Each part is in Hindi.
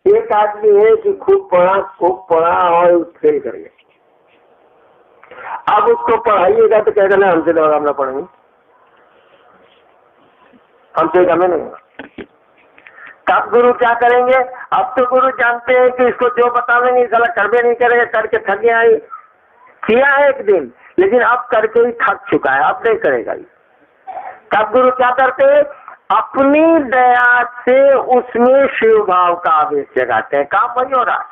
एक आदमी है कि खूब पढ़ा और फेल कर गया। अब उसको पढ़ाइएगा तो कहेगा ना हमसे तो हम ना पढ़ेंगे, हमसे कम नहीं होगा। तब गुरु क्या करेंगे? अब तो गुरु जानते हैं कि इसको जो बतावेंगे साला करवे नहीं करेगा, करके थक गया है, किया है एक दिन, लेकिन अब करके ही थक चुका है, अब नहीं करेगा। तब गुरु क्या करते हैं? अपनी दया से उसमें शिव भाव का आवेश जगाते हैं। काम वही हो रहा है,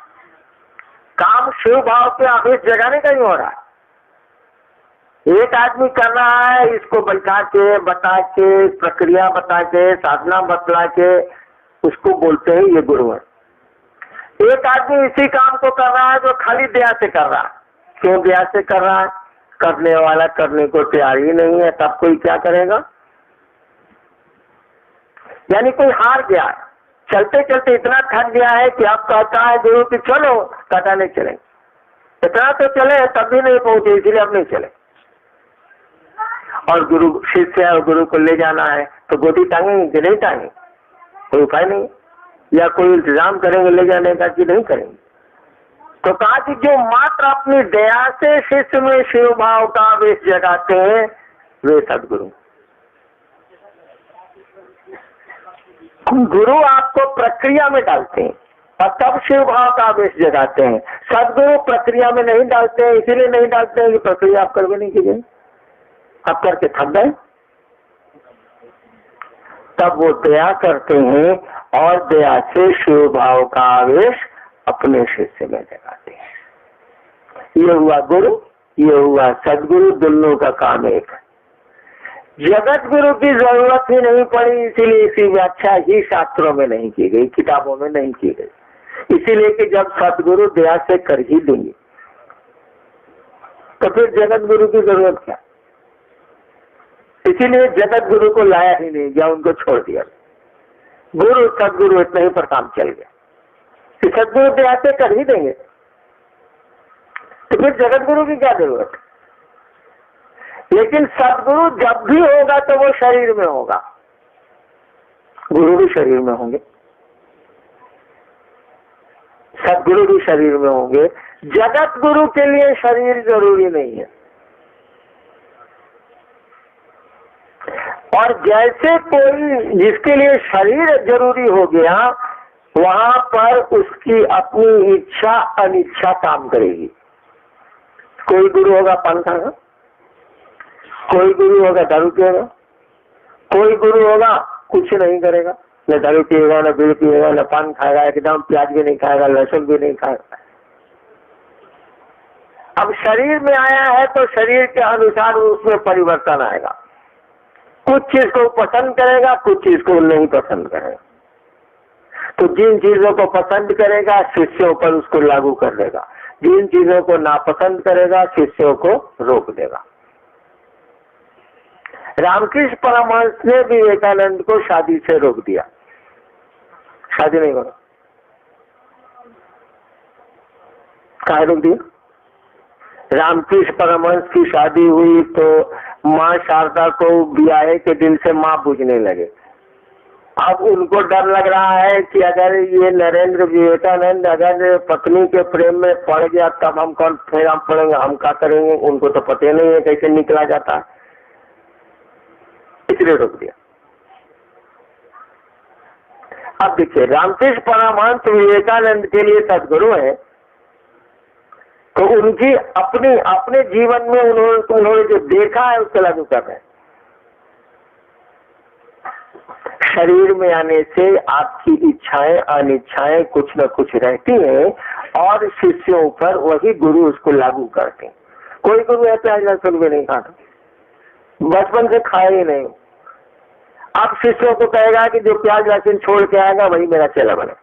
काम शिव भाव के आवेश जगाने का ही हो रहा है। एक आदमी कर रहा है, इसको बैठा के बता के प्रक्रिया बता के साधना बतला के उसको बोलते हैं ये गुरु है। एक आदमी इसी काम को कर रहा है जो खाली दया से कर रहा है। क्यों दया से कर रहा है? करने वाला करने को तैयार ही नहीं है, तब कोई क्या करेगा? यानी कोई हार गया, चलते चलते इतना थक गया है कि अब कहता है गुरु की चलो, कहता नहीं चलेंगे, इतना तो चले तब भी नहीं पहुंचे, इसलिए अब नहीं चले। और गुरु शिष्य है और गुरु को ले जाना है तो गोदी टांगेंगे कि नहीं टांगेंगे? कोई उपाय नहीं, या कोई इंतजाम करेंगे ले जाने का कि नहीं करेंगे? तो कहा कि जो मात्र अपनी दया से शिष्य में शिव भाव का आवेश जगाते हैं वे सदगुरु। गुरु आपको प्रक्रिया में डालते हैं और तब शिव भाव का आवेश जगाते हैं। सदगुरु प्रक्रिया में नहीं डालते हैं, इसीलिए नहीं डालते हैं कि प्रक्रिया आप करके नहीं कीजिए, आप करके थक गए। तब वो दया करते हैं और दया से शिव भाव का आवेश अपने शिष्य में जगाते हैं। ये हुआ गुरु, ये हुआ सदगुरु, दोनों का काम एक है। जगत गुरु की जरूरत ही नहीं पड़ी, इसीलिए इसकी व्याख्या ही शास्त्रों में नहीं की गई, किताबों में नहीं की गई। इसीलिए कि जब सदगुरु दया से कर ही देंगे तो फिर जगत गुरु की जरूरत क्या? इसीलिए जगत गुरु को लाया ही नहीं गया, उनको छोड़ दिया। गुरु सदगुरु इतना ही पर काम चल गया कि सदगुरु दया से कर ही देंगे, तो फिर जगत गुरु की क्या जरूरत है? लेकिन सदगुरु जब भी होगा तो वो शरीर में होगा, गुरु भी शरीर में होंगे, सदगुरु भी शरीर में होंगे। जगत गुरु के लिए शरीर जरूरी नहीं है। और जैसे कोई जिसके लिए शरीर जरूरी हो गया, वहां पर उसकी अपनी इच्छा अनिच्छा काम करेगी। कोई गुरु होगा पान खाएगा, कोई गुरु होगा दारू पिएगा, कोई गुरु होगा कुछ नहीं करेगा, न दारू पिएगा, न बीड़ी पिएगा, न पान खाएगा, एकदम प्याज भी नहीं खाएगा, लहसुन भी नहीं खाएगा। अब शरीर में आया है तो शरीर के अनुसार उसमें परिवर्तन आएगा। कुछ चीज को पसंद करेगा, कुछ चीज को नहीं पसंद करेगा। तो जिन चीजों को पसंद करेगा शिष्यों पर उसको लागू कर देगा, जिन चीजों को नापसंद करेगा शिष्यों को रोक देगा। रामकृष्ण परमहंस ने विवेकानंद को शादी से रोक दिया, शादी नहीं करो। कहाँ रोक दिया? रामकृष्ण परमहंस की शादी हुई तो माँ शारदा को ब्याहे के दिन से माँ पूजने लगे। अब उनको डर लग रहा है कि अगर ये नरेंद्र विवेकानंद अगर पत्नी के प्रेम में पड़ गया तब हम कौन फिर हम पड़ेंगे, हम क्या करेंगे? उनको तो पता नहीं है कैसे निकला जाता है, इसलिए रोक दिया। अब देखिए, रामकृष्ण परमहंस विवेकानंद के लिए सदगुरु है, तो उनकी अपने जीवन में उन्होंने जो देखा है उसको लागू कर रहे हैं। शरीर में आने से आपकी इच्छाएं अनिच्छाएं कुछ न कुछ रहती हैं और शिष्यों पर वही गुरु उसको लागू करते हैं। कोई गुरु है प्याज लहसुन भी नहीं खाता, बचपन से खाए ही नहीं। अब शिष्यों को कहेगा कि जो प्याज लहसुन छोड़ के आएगा वही मेरा चेला बने।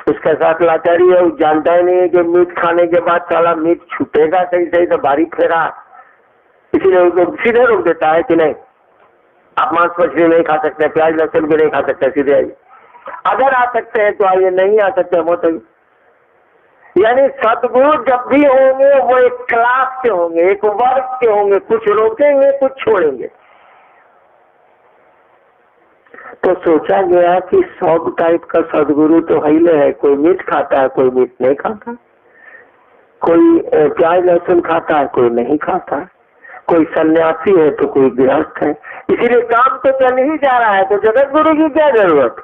उसके साथ लाचारी है, वो जानता ही नहीं है कि मीट खाने के बाद साला मीट छूटेगा सही सही तो बारी फेरा, इसीलिए उसको सीधे रोक देता है कि नहीं आप मांस मछली नहीं खा सकते, प्याज लहसुन भी नहीं खा सकते, सीधे आइए। अगर आ सकते हैं तो आइए, नहीं आ सकते वो तो। यानी सदगुरु जब भी होंगे वो एक क्लास के होंगे, एक वर्ग के होंगे, कुछ रोकेंगे कुछ छोड़ेंगे। तो सोचा गया कि सब टाइप का सदगुरु तो हिले है, कोई मीट खाता है, कोई मीट नहीं खाता, कोई प्याज लहसुन खाता है, कोई नहीं खाता, कोई सन्यासी है तो कोई गृहस्थ है। इसीलिए काम तो चल ही जा रहा है, तो जगत गुरु की क्या जरूरत।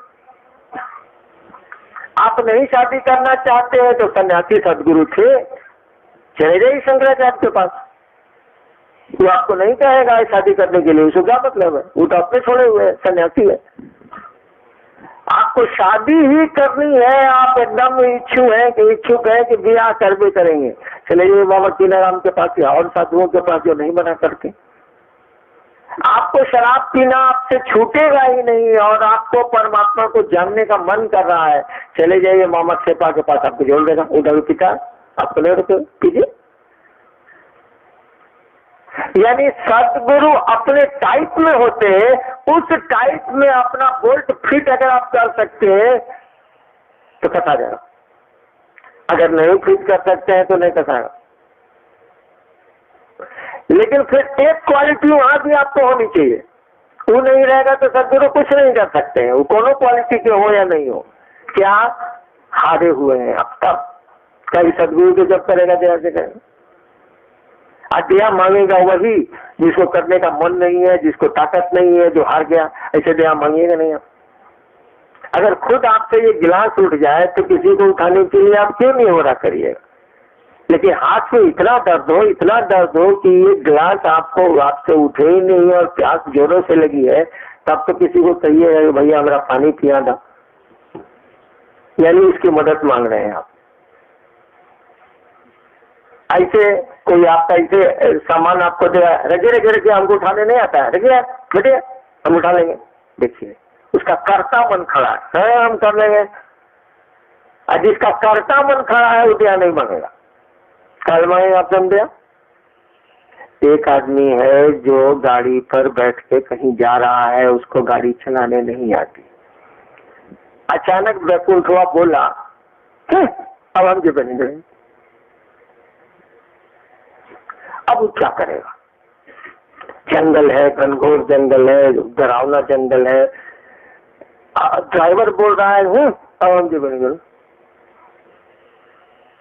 आप नहीं शादी करना चाहते हैं तो सन्यासी सदगुरु थे, चले जाइए शंकराचार्य के पास, वो आपको नहीं कहेगा शादी करने के लिए, उसको क्या मतलब है, वो तो अपने छोड़े हुए हैं, सन्यासी है। आपको शादी ही करनी है, आप एकदम इच्छुक है कि ब्याह कर भी करेंगे, चले जाइए बाबा कीनाराम के पास या और साधुओं के पास जो नहीं मना करते। आपको शराब पीना आपसे छूटेगा ही नहीं और आपको परमात्मा को जानने का मन कर रहा है, चले जाइए मामा सेपा के पास, आपको जोड़ देगा, उधर पिता आपको नहीं रुके पीजिए। यानी सदगुरु अपने टाइप में होते हैं, उस टाइप में अपना बोल्ट फिट अगर आप कर सकते हैं तो कसा जाएगा, अगर नहीं फिट कर सकते हैं तो नहीं कसाएगा। लेकिन फिर एक क्वालिटी वहां भी आपको होनी चाहिए, वो नहीं रहेगा तो सदगुरु कुछ नहीं कर सकते हैं, वो कोनो क्वालिटी के हो या नहीं हो। क्या हारे हुए हैं अब तक, कई सदगुरु के जब करेगा दया से करेगा, दया मांगेगा वही जिसको करने का मन नहीं है, जिसको ताकत नहीं है, जो हार गया, ऐसे दया मांगेगा नहीं आप। अगर खुद आपसे ये गिलास उठ जाए तो किसी को उठाने के लिए आप क्यों नहीं हो रहा करिएगा, लेकिन हाथ में इतना दर्द हो कि ये गिलास आपसे उठे ही नहीं और प्यास जोरों से लगी है, तब तो किसी को कहिएगा भैया मेरा पानी पिया दो, यानी उसकी मदद मांग रहे हैं आप। ऐसे कोई आपका ऐसे सामान आपको दे रगे हमको उठाने नहीं आता है, रगे बेटे हम उठा लेंगे, देखिए उसका कर्ता मन खड़ा है, हम कर लेंगे। और जिसका कर्ता मन खड़ा है वो दिया नहीं मांगेगा, कल मांगेगा आप समझे। एक आदमी है जो गाड़ी पर बैठ के कहीं जा रहा है, उसको गाड़ी चलाने नहीं आती, अचानक बैकुंठ हुआ, बोला अब हम जो बनेंगे, अब वो क्या करेगा, जंगल है, घनघोर जंगल है, डरावना जंगल है, ड्राइवर बोल रहा है अब हम जो बनेंगे,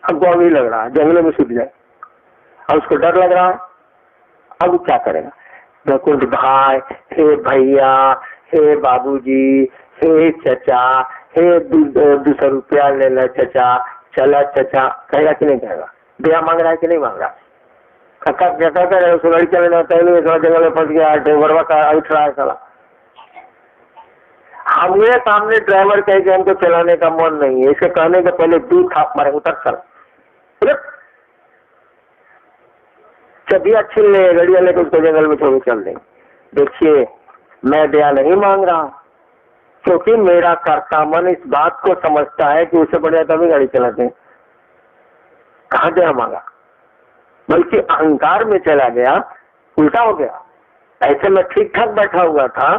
हमको अभी लग रहा है जंगलों में छूट जाए, अब उसको डर लग रहा है, अब वो क्या करेगा, बैकुंठ भाई, हे भैया, हे बाबूजी, हे चचा, हे 200 रुपया ले लो चचा, चला चचा, कहेगा कि नहीं कहेगा, दया मांग रहा है कि नहीं मांग रहा, कक्का क्या करे, उसको गाड़ी चलाना आता है नहीं, जंगल में फंस गया, ड्राइवर का उठ रहा है साला, हमने सामने ड्राइवर कहे कि हमको चलाने का मन नहीं है, इसके कहने के पहले दूध खाप मारे, उतर साला चबिया छीन ले, गड़िया लेकर उसको जंगल में छोड़ चल देंगे। देखिए मैं दया नहीं मांग रहा, क्योंकि मेरा कर्ता मन इस बात को समझता है कि उससे बढ़िया तभी गाड़ी चलाते हैं, कहाँ दया मांगा, बल्कि अहंकार में चला गया, उल्टा हो गया। ऐसे में ठीक ठाक बैठा हुआ था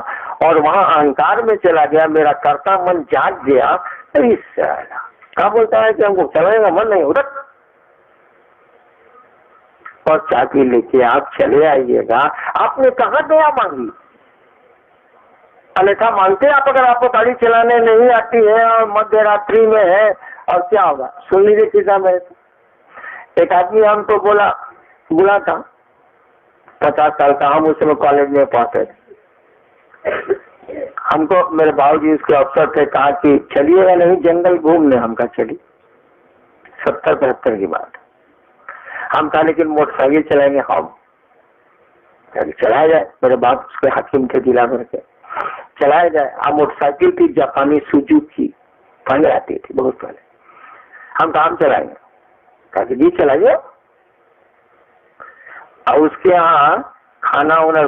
और वहां अहंकार में चला गया, मेरा कर्ता मन जाग गया, तो इससे क्या बोलता है कि हमको चलाने का मन नहीं होता, और चाबी लेके आप चले आइएगा। आपने कहाँ दया मांगी, अन्यथा मांगते आप, अगर आपको गाड़ी चलाने नहीं आती है और मध्य रात्रि में है और क्या होगा, सुन लीजिए किस्सा में। एक आदमी हमको बुला था 50 साल का, हम उस समय कॉलेज में पहुंचे, हमको मेरे बाबूजी उसके अफसर थे, कहा कि चलिएगा नहीं जंगल घूमने, हम कहा चलिए, 70-75 की बात। हम कहा लेकिन मोटरसाइकिल चलाएंगे, हम चलाया जाए, मेरे बाप उसके हाकिम थे जिला भर के, चलाया जाए। अब मोटरसाइकिल थी जापानी सुजुकी, पहले आती थी बहुत पहले, हम काम चलाएंगे, कहा कि जी चलाइए। और उसके यहाँ खाना वाना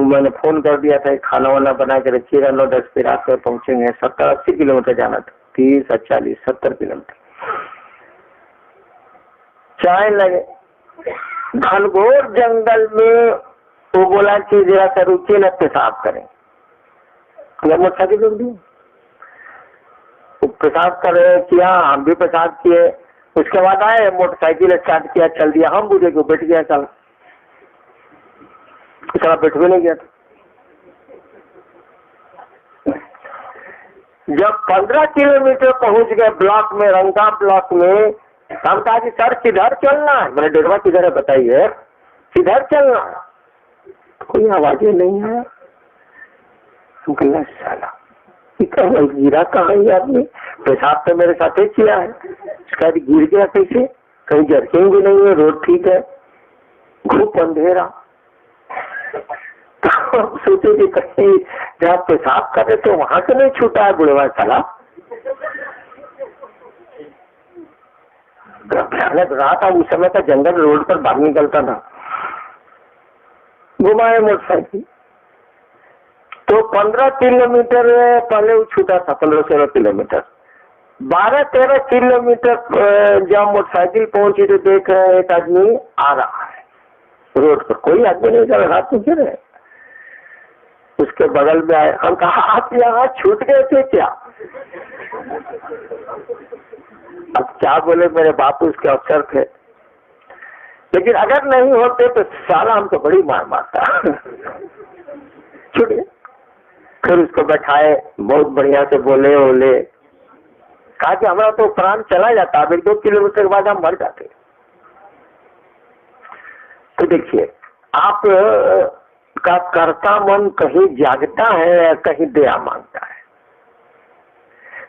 मैंने फोन कर दिया था, खाना वाना बना के रखिएगा, 9-10 पे रात में पहुंचेंगे। 70-80 किलोमीटर जाना था, 30-40-70 किलोमीटर। चाय लगे घनघोर जंगल में, वो बोला कि जरा सा रुकिए न, पेशाब करें, मोटरसाइकिल रोक दी, पेशाब कर रहे किया, हम भी पेशाब किए। उसके बाद आए, मोटरसाइकिल स्टार्ट किया, चल दिया, हम बुझे को बैठ गया, साला बैठ भी नहीं गया था। जब 15 किलोमीटर पहुंच गए ब्लॉक में, रंगा ब्लॉक में, हम कहा कि सर किधर चलना है? मैंने डेरवा किधर है बताइए, किधर चलना है? कोई आवाजें नहीं है। हम कहना साला गिरा कहाँ है आदमी, पेशाब तो मेरे साथ ही किया है, इसका गिर गया कैसे? कहीं जर्किंग भी नहीं है, रोड ठीक है, घूप अंधेरा। सोचे कि कहीं जहाँ पेशाब करे तो वहां से नहीं छूटा है बुढ़वा साला। भयानक रात था उस समय का, जंगल रोड पर बाहर निकलता था, घुमाए मोटरसाइकिल। तो 15 किलोमीटर पहले वो छूटा था, 15-16 किलोमीटर। 12-13 किलोमीटर जब मोटरसाइकिल पहुंची तो देख रहे हैं एक आदमी आ रहा है रोड पर, कोई आदमी नहीं चल रहा, तो गिर रहे। उसके बगल में आए, हम कहा आप यहाँ छूट गए थे क्या? अब क्या बोले, मेरे बापू उसके अफसर थे, लेकिन अगर नहीं होते तो साला हमको बड़ी मार मारता। छूट गए। फिर उसको बैठाए, बहुत बढ़िया से बोले ओले, कहा कि हमारा तो प्राण चला जाता, अब 1-2 किलोमीटर के बाद हम मर जाते। तो देखिए, आप का कर्ता मन कहीं जागता है या कहीं दया मांगता है।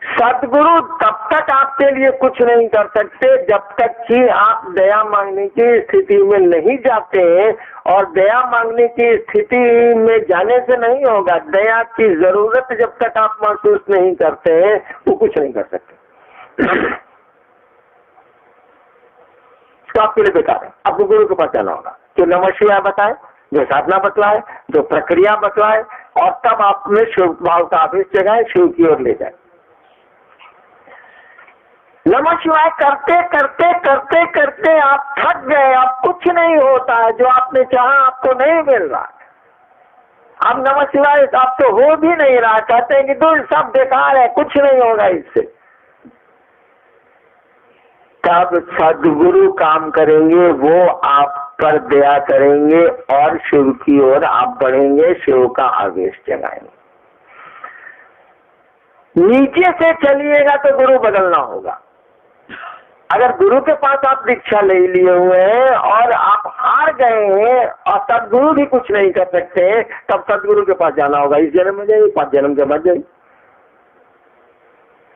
सदगुरु तब तक आपके लिए कुछ नहीं कर सकते जब तक कि आप दया मांगने की स्थिति में नहीं जाते हैं, और दया मांगने की स्थिति में जाने से नहीं होगा। दया की जरूरत जब तक आप महसूस नहीं करते हैं वो कुछ नहीं कर सकते। तो आपके लिए बेकार है, आपको गुरु के पास जाना होगा, जो नमः शिवाय बताए, जो साधना बतलाए, जो प्रक्रिया बतलाए, और तब आप में शिव भाव का आवेश जगाए, शिव की ओर ले जाए। नमः शिवाय करते करते करते करते आप थक गए, अब कुछ नहीं होता है, जो आपने चाहा आपको नहीं मिल रहा। अब नमः शिवाय आप तो हो भी नहीं रहा, कहते हैं कि दूर सब बेकार है, कुछ नहीं होगा इससे। तब सदगुरु काम करेंगे, वो आप पर दया करेंगे और शिव की ओर आप बढ़ेंगे, शिव का आवेश जगाएंगे। नीचे से चलिएगा तो गुरु बदलना होगा। अगर गुरु के पास आप दीक्षा ले लिए हुए हैं और आप हार गए हैं और सदगुरु भी कुछ नहीं कर सकते, तब सदगुरु के पास जाना होगा। इस जन्म में जाइए, 5 जन्म के बाद जाइए।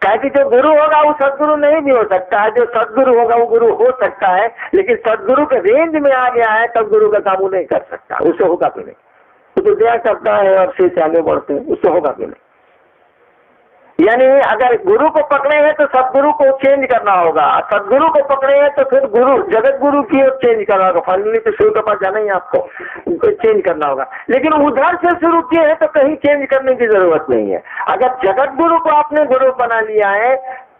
क्या कि जो गुरु होगा वो सदगुरु नहीं भी हो सकता है, जो सदगुरु होगा वो गुरु हो सकता है, लेकिन सदगुरु के रेंज में आ गया है तब गुरु का काम वो नहीं कर सकता, उससे होगा भी नहीं। वो तो दया करता है और फिर से आगे बढ़ते हैं, उससे होगा भी नहीं। यानी अगर गुरु को पकड़े हैं तो सदगुरु को चेंज करना होगा, सदगुरु को पकड़े हैं तो फिर गुरु जगत गुरु की ओर चेंज करना होगा। फाइनली तो शिव के पास जाना ही आपको चेंज करना होगा, लेकिन उधर से शुरू किए हैं तो कहीं चेंज करने की जरूरत नहीं है। अगर जगत गुरु को आपने गुरु बना लिया है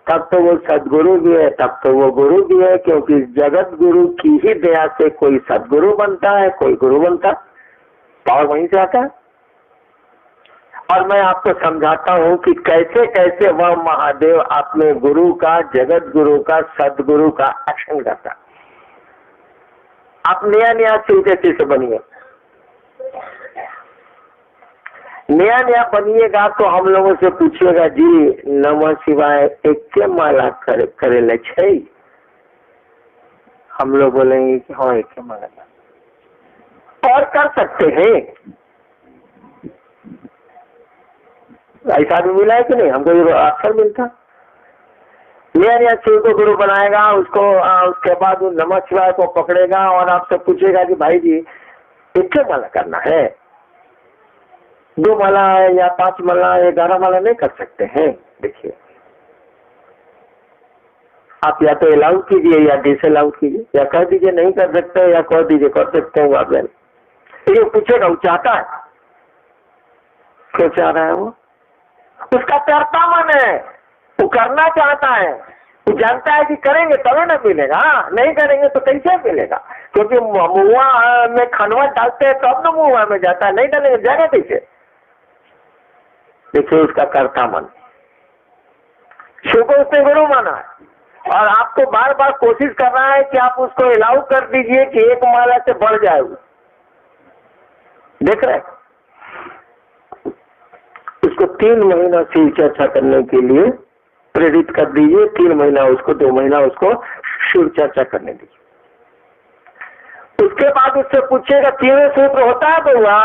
तब तो वो सदगुरु भी है, तब तो वो गुरु भी है, क्योंकि जगत गुरु की ही दया से कोई सदगुरु बनता है, कोई गुरु बनता, पावर वहीं से आता है। और मैं आपको समझाता हूं कि कैसे कैसे वह महादेव अपने गुरु का, जगत गुरु का, सदगुरु का एक्शन करता। आप नया नया चिंतित से बनिए, नया नया बनिएगा तो हम लोगों से पूछिएगा जी नमः शिवाय एक के माला करे ले छे, हम लोग बोलेंगे कि हाँ एक के माला और कर सकते हैं। ऐसा भी मिला है कि नहीं? हमको ये अक्सर मिलता। नया नया शिव को गुरु बनाएगा, उसको उसके बाद वो नमः शिवाय को पकड़ेगा और आपसे पूछेगा कि भाई जी एक माला करना है, 2 माला है या 5 माला, 11 माला नहीं कर सकते हैं। देखिए आप या तो अलाउ कीजिए या डिसअलाउ कीजिए, या कह दीजिए नहीं कर सकते, या कह दीजिए कर सकते हैं। आप ये पूछेगा वो चाहता है, क्यों चाह रहा है? वो उसका कर्ता मन है, वो करना चाहता है, वो जानता है कि करेंगे तभी ना मिलेगा, नहीं करेंगे तो कैसे मिलेगा? क्योंकि मुआ में खनवा डालते हैं तब ना मुआ में जाता है, नहीं डालेंगे जाएगा कैसे? देखिए उसका कर्ता मन, शिव को उसने गुरु माना है और आपको बार बार कोशिश कर रहा है कि आप उसको अलाउ कर दीजिए कि 1 माला से बढ़ जाए। देख रहे उसको 3 महीना शिव चर्चा करने के लिए प्रेरित कर दीजिए, 3 महीना उसको, 2 महीना उसको शिव चर्चा करने दीजिए। उसके बाद उससे पूछेगा 3 सूत्र होता है भैया?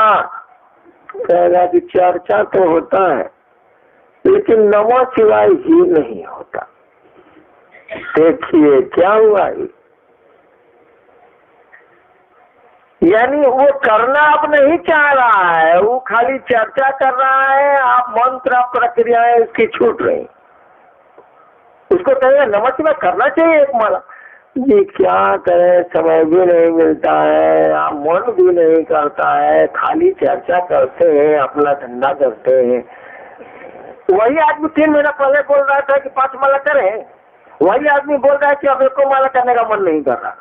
कहेगा कि चर्चा तो होता है लेकिन नमः शिवाय ही नहीं होता। देखिए क्या हुआ ये, यानी वो करना अब नहीं चाह रहा है, वो खाली चर्चा कर रहा है, आप मंत्र प्रक्रियाएं उसकी छूट रही। उसको कहेगा नमः शिवाय करना चाहिए एक माला, ये क्या करे, समय भी नहीं मिलता है, आप मन भी नहीं करता है, खाली चर्चा करते हैं, अपना धंधा करते हैं। वही आदमी 3 महीना पहले बोल रहा था कि 5 माला करें, वही आदमी बोल रहा है कि अब 1 माला करने का मन नहीं कर रहा।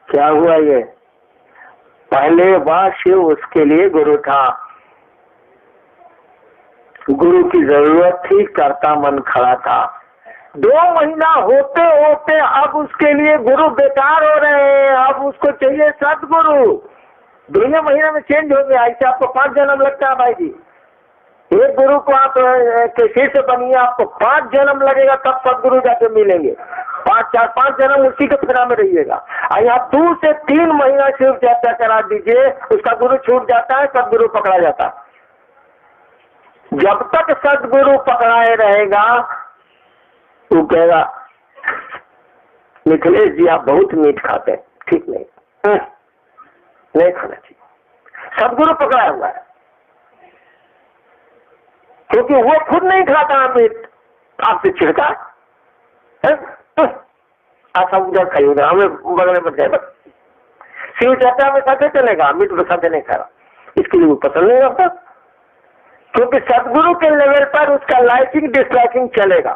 क्या हुआ ये? पहले वह शिव उसके लिए गुरु था, गुरु की जरूरत थी, करता मन खड़ा था। 2 महीना होते होते अब उसके लिए गुरु बेकार हो रहे हैं, अब उसको चाहिए सदगुरु। 2 महीने में चेंज हो गया। इससे आपको 5 जन्म लगता है भाई जी। एक गुरु को आप कैसे से बनिए, आपको 5 जन्म लगेगा तब सदगुरु जाके मिलेंगे। 5 जन्म उसी के फेरा में रहिएगा। यहाँ 2 से 3 महीना शिव चर्चा करा दीजिए, उसका गुरु छूट जाता है, सदगुरु पकड़ा जाता है। जब तक सदगुरु पकड़ाए रहेगा वो कहेगा मिथिलेश जी आप बहुत मीठ खाते हैं, ठीक नहीं खाना चाहिए। सदगुरु पकड़ा हुआ है क्योंकि वो खुद नहीं खाता मीट, आपसे चिढ़ता है। आप उधर खाइए, उधर हमें बगल में जाएगा। शिव चर्चा में साथे चलेगा, मीट में साथे नहीं खा रहा, इसके लिए वो पसंद नहीं करता। क्योंकि सदगुरु के लेवल पर उसका लाइकिंग डिसलाइकिंग चलेगा।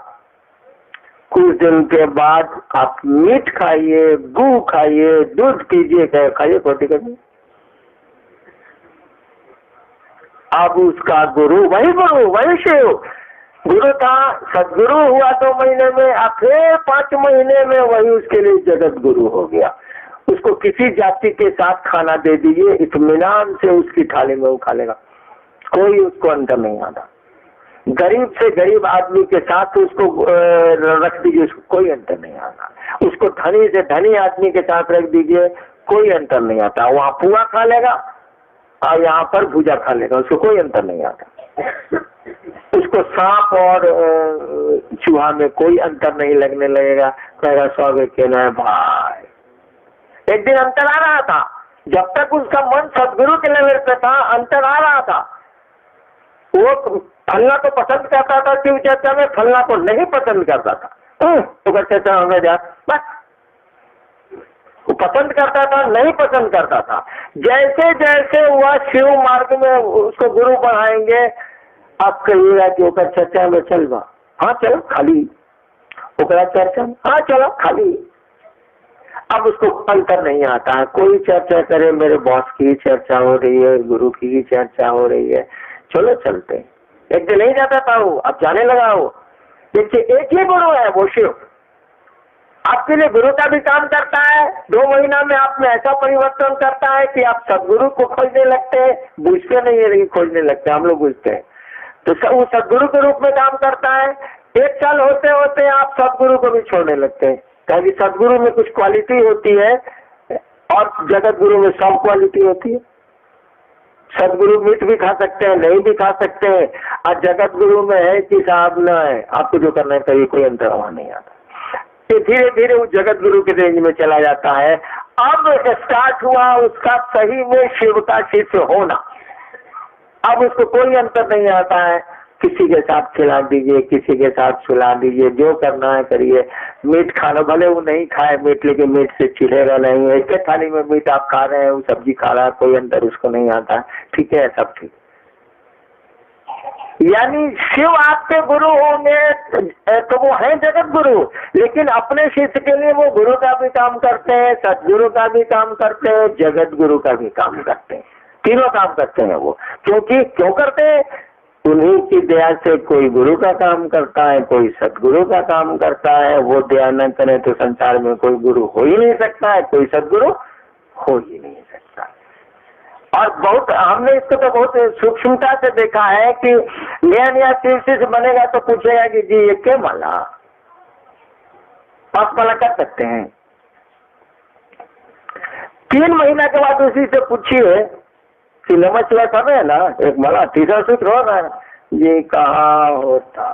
कुछ दिन के बाद आप मीट खाइए, गू खाइए, दूध पीजिए, खाइए कोटी करिए। अब उसका गुरु वही शिव गुरु था, सदगुरु हुआ 2 महीने में, अब फिर 5 महीने में वही उसके लिए जगत गुरु हो गया। उसको किसी जाति के साथ खाना दे दीजिए, इत्मीनान से उसकी थाली में वो खा लेगा, कोई उसको अंदर नहीं आता। गरीब से गरीब आदमी के साथ उसको रख दीजिए, उसको कोई अंतर नहीं आता। उसको धनी से धनी आदमी के साथ रख दीजिए, कोई अंतर नहीं आता। वहाँ पुआ खा लेगा और यहाँ पर भुजा खा लेगा, उसको कोई अंतर नहीं आता। उसको सांप और चूहा में कोई अंतर नहीं लगने लगेगा, कहेगा स्वागत कहना है भाई। एक दिन अंतर आ रहा था, जब तक उसका मन सदगुरु के लेवल पे था अंतर आ रहा था। वो फलना को पसंद करता था शिव चर्चा में, फलना को नहीं पसंद करता था। तो चर्चा होंगे जा बस, वो पसंद करता था नहीं पसंद करता था। जैसे जैसे वह शिव मार्ग में उसको गुरु बढ़ाएंगे, आप कहिएगा कि ओकर चर्चा में चल बा, हाँ चलो खाली, ओकरा चर्चा में हाँ चलो खाली। अब उसको अंतर नहीं आता है, कोई चर्चा करे, मेरे बॉस की चर्चा हो रही है, गुरु की चर्चा हो रही है, चलो चलते। एक दिन नहीं जाता था वो, अब जाने लगा वो। देखिए एक ही गुरु है वो शिव, आपके लिए गुरु का भी काम करता है। 2 महीना में आप में ऐसा परिवर्तन करता है कि आप सदगुरु को खोजने लगते हैं, बुझते नहीं है लेकिन खोजने लगते हैं, हम लोग बुझते हैं। तो वो सदगुरु के रूप में काम करता है। 1 साल होते होते आप सदगुरु को भी छोड़ने लगते हैं, क्योंकि सदगुरु में कुछ क्वालिटी होती है और जगत गुरु में सब क्वालिटी होती है। सदगुरु मीट भी खा सकते हैं, नहीं भी खा सकते हैं, और जगत गुरु में है कि साहब ना है, आपको जो करना चाहिए कोई अंतर वहां नहीं आता। तो धीरे धीरे वो जगत गुरु के रेंज में चला जाता है। अब स्टार्ट हुआ उसका सही में शिव का शिष्य होना। अब उसको कोई अंतर नहीं आता है, किसी के साथ खिला दीजिए, किसी के साथ सुला दीजिए, जो करना है करिए। मीट खाना, भले वो नहीं खाए मीट, लेकिन मीट से चिढ़ेगा नहीं। एक थाली में मीट आप खा रहे हैं, वो सब्जी खा रहा है, कोई अंतर उसको नहीं आता। ठीक है, सब ठीक। यानी शिव आपके गुरु होंगे तो वो है जगत गुरु, लेकिन अपने शिष्य के लिए वो गुरु का भी काम करते हैं, सदगुरु का भी काम करते हैं, जगत गुरु का भी काम करते हैं। तीनों काम करते हैं वो। क्योंकि क्यों करते हैं? उन्हीं की दया से कोई गुरु का काम करता है, कोई सदगुरु का काम करता है। वो दया न करे तो संसार में कोई गुरु हो ही नहीं सकता है, कोई सदगुरु हो ही नहीं सकता। और बहुत हमने इसको तो बहुत सूक्ष्मता से देखा है कि नया नया चीज बनेगा तो पूछेगा कि जी ये क्या माला, पास माला कर सकते हैं। 3 महीना के बाद उसी से पूछिए कि नमः शिवाय कर रहे हैं ना, एक माला तीसरा सूत्र हो रहा है, ये कहाँ होता,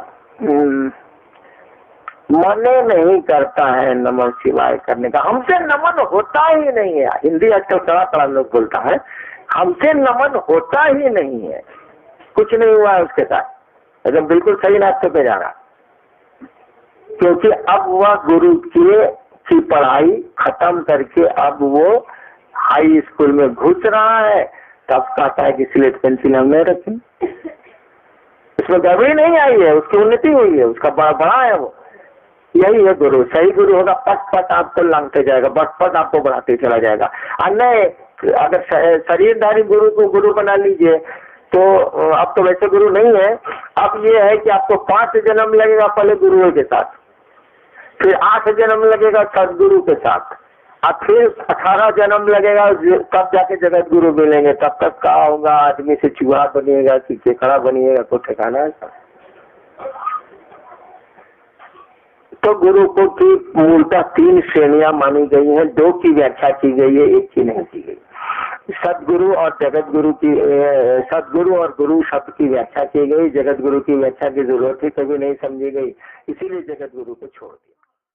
मने नहीं करता है नमः शिवाय करने का, हमसे नमन होता ही नहीं है। हिंदी आजकल कड़ा लोग बोलता है, हमसे नमन होता ही नहीं है, कुछ नहीं हुआ है उसके साथ, एकदम बिल्कुल सही रास्ते पे जा रहा, क्योंकि अब वह गुरु की पढ़ाई खत्म करके अब वो हाई स्कूल में घुस रहा है। तब कहता है कि स्लेट पेंसिल हम नहीं रखें, इसमें गड़बड़ी नहीं आई है, उसकी उन्नति हुई है, उसका बड़ा है वो। यही है गुरु, सही गुरु होगा, पट पट आपको लांघते जाएगा, पट पट आपको बढ़ाते चला जाएगा। और नहीं, अगर शरीरधारी गुरु को गुरु बना लीजिए तो अब तो वैसे गुरु नहीं है। अब ये है कि आपको 5 जन्म लगेगा पहले गुरुओं के साथ, फिर 8 जन्म लगेगा सदगुरु के साथ, और फिर 18 जन्म लगेगा, तब जाके जगत गुरु मिलेंगे। तब तक क्या होगा, आदमी से चूहा बनिएगा कि केकड़ा बनिएगा, को ठिकाना है। तो गुरु को की मूलतः 3 श्रेणियां मानी गई हैं, 2 की व्याख्या की गई है, 1 की नहीं की गई। सदगुरु और जगत गुरु की, सदगुरु और गुरु शब्द की व्याख्या की गई, जगत गुरु की व्याख्या की जरूरत ही कभी नहीं समझी गई, इसीलिए जगत गुरु को छोड़ दिया।